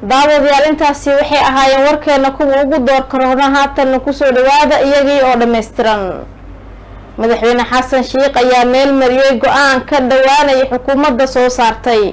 daawadayaal intaasi waxay ahaayeen warkeena kuwa ugu door korona haatan ku soo dhawaada iyagii oo dhameystiran. madaxweyne xasan sheekh ayaa meel mariyay go'aan ka dhawaanaya xukuumadda soo saartay.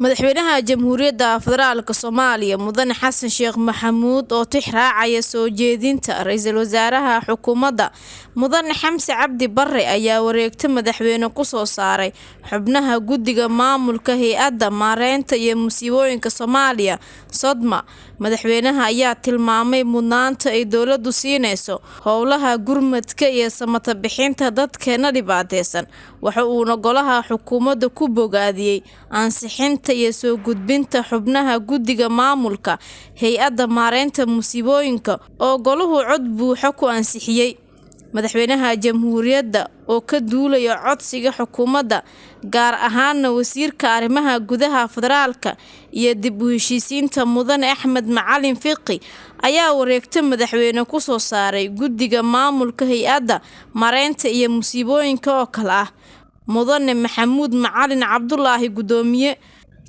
madaxweynaha jamhuuriyadda federaalka Soomaaliya mudane xasan sheekh maxamuud oo tixraacaya soo jeedinta ra'iisul wasaaraha xukuumadda mudane xamse cabdi barre ayaa wareegta madaxweyne ku soo saaray xubnaha guddiga maamulka hay'adda maareynta iyo musiibooyinka Soomaaliya Sodma. madaxweynaha ayaa tilmaamay mudnaanta ay dawladdu siinayso howlaha gurmadka iyo samata bixinta dadkeena dhibaataysan. waxa uu golaha xukuumadda ku bogaadiyay ansixinta iyo soo gudbinta xubnaha guddiga maamulka hay'adda maareynta musiibooyinka oo goluhu cod buuxa ku ansixiyay. madaxweynaha jamhuuriyadda oo ka duulaya codsiga xukuumadda gaar ahaan wasiirka arrimaha gudaha federaalka iyo dib u heshiisiinta mudane Axmed Macalin Fiqi ayaa wareegta madaxweyne ku soo saaray guddiga maamulka hay'adda maareynta iyo musiibooyinka oo kala ah mudane Maxamuud Macalin Cabdullaahi gudoomiye,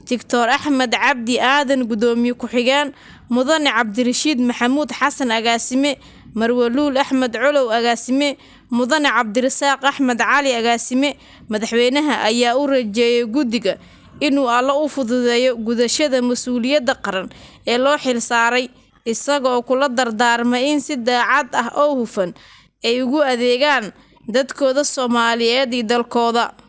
Dr. Axmed Cabdi Aadan gudoomiye ku-xigeen, mudane Cabdirashiid Maxamuud Xasan agaasime, Marwaluul Axmed Colow agaasime, mudane Cabdirasaaq Axmed Cali agaasime. madaxweynaha ayaa u rajeeyay guddiga inuu alla u fududeeyo gudashada mas'uuliyadda qaran ee loo xil saaray, isagoo kula dardaarmay in si daacad ah oo hufan ay ugu adeegaan dadkooda Soomaaliyeed iyo dalkooda.